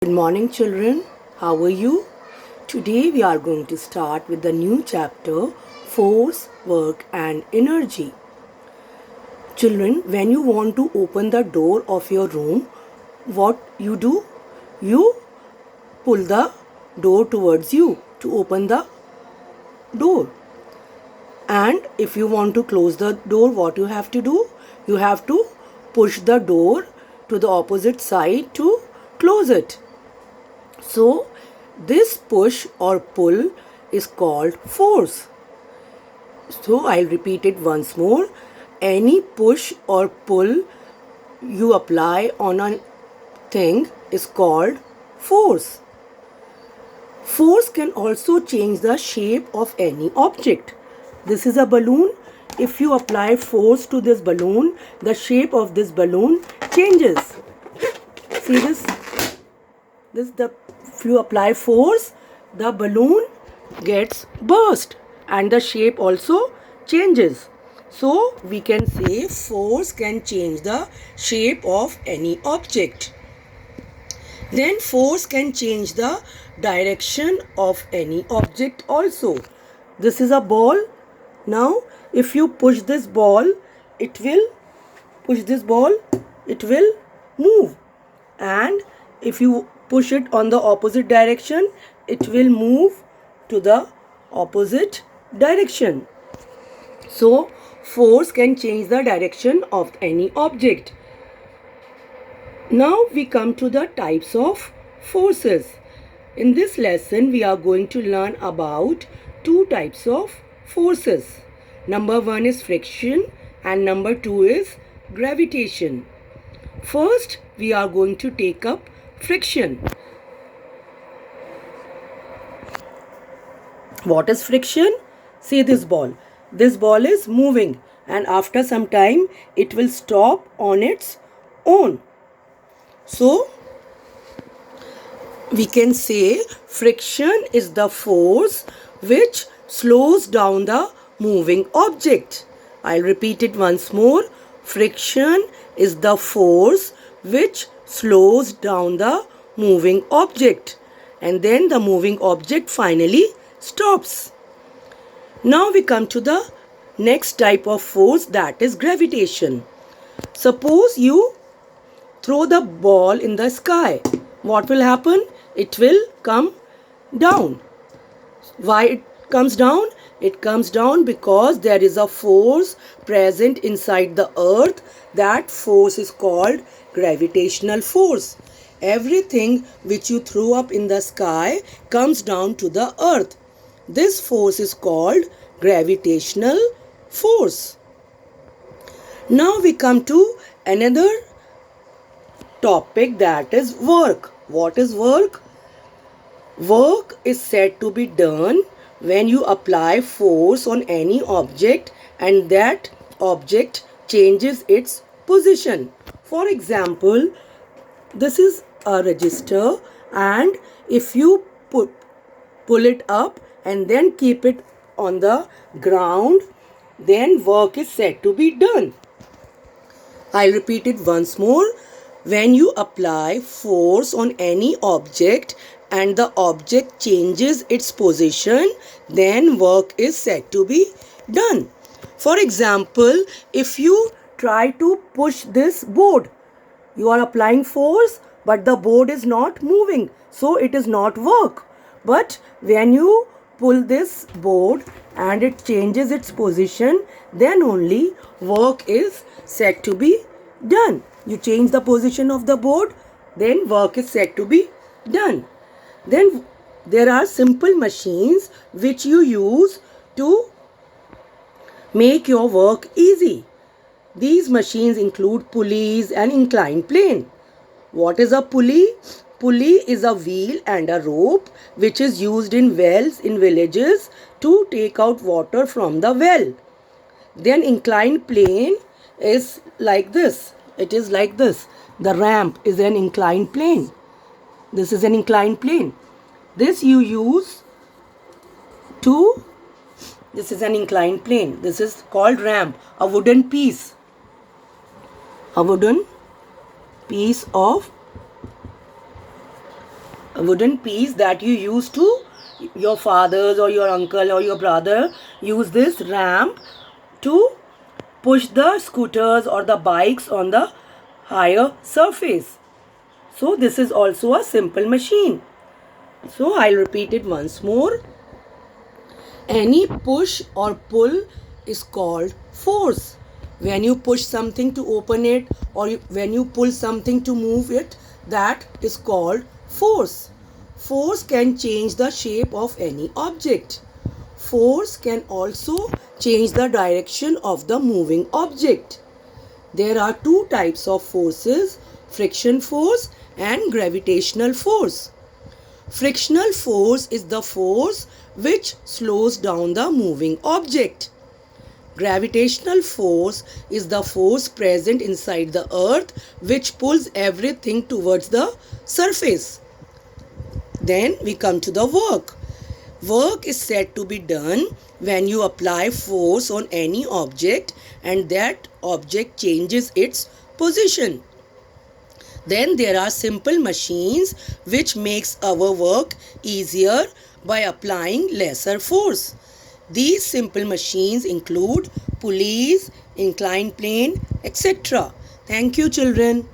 Good morning, children. How are you? Today we are going to start with the new chapter Force, Work and Energy. Children, when you want to open the door of your room, what you do? You pull the door towards you to open the door. And if you want to close the door, what you have to do? You have to push the door to the opposite side to close it. So, this push or pull is called force. So, I'll repeat it once more. Any push or pull you apply on a thing is called force. Force can also change the shape of any object. This is a balloon. If you apply force to this balloon, the shape of this balloon changes. See this? If you apply force, the balloon gets burst and the shape also changes. So we can say force can change the shape of any object. Then force can change the direction of any object also. This is a ball. Now if you push this ball, it will move. And if you push it on the opposite direction, it will move to the opposite direction. So force can change the direction of any object. Now we come to the types of forces. In this lesson, we are going to learn about two types of forces. Number one is friction and number two is gravitation. First, we are going to take up friction. What is friction? See this ball. This ball is moving and after some time it will stop on its own. So, we can say friction is the force which slows down the moving object. I'll repeat it once more. Friction is the force which slows down the moving object, and then the moving object finally stops. Now we come to the next type of force, that is gravitation. Suppose you throw the ball in the sky. What will happen? It will come down. Why it comes down? It comes down because there is a force present inside the earth. That force is called gravitational force. Everything which you throw up in the sky comes down to the earth. This force is called gravitational force. Now we come to another topic, that is work. What is work? Work is said to be done when you apply force on any object and that object changes its position. For example, this is a register and if you pull it up and then keep it on the ground, then work is said to be done. I'll repeat it once more. When you apply force on any object and the object changes its position, then work is said to be done. For example, if you try to push this board, you are applying force but the board is not moving, so it is not work. But when you pull this board and it changes its position, then only work is said to be done. You change the position of the board, then work is said to be done. Then there are simple machines which you use to make your work easy. These machines include pulleys and inclined plane. What is a pulley? Pulley is a wheel and a rope which is used in wells in villages to take out water from the well. Then inclined plane is like this. It is like this. The ramp is an inclined plane. This is an inclined plane. This you use to, this is an inclined plane. This is called ramp, a wooden piece. A wooden piece of wooden piece that you used to, your father's or your uncle or your brother use this ramp to push the scooters or the bikes on the higher surface. So this is also a simple machine. So I'll repeat it once more. Any push or pull is called force. When you push something to open it, or when you pull something to move it, that is called force. Force can change the shape of any object. Force can also change the direction of the moving object. There are two types of forces, friction force and gravitational force. Frictional force is the force which slows down the moving object. Gravitational force is the force present inside the earth which pulls everything towards the surface. Then we come to the work. Work is said to be done when you apply force on any object and that object changes its position. Then there are simple machines which makes our work easier by applying lesser force. These simple machines include pulleys, inclined plane, etc. Thank you, children.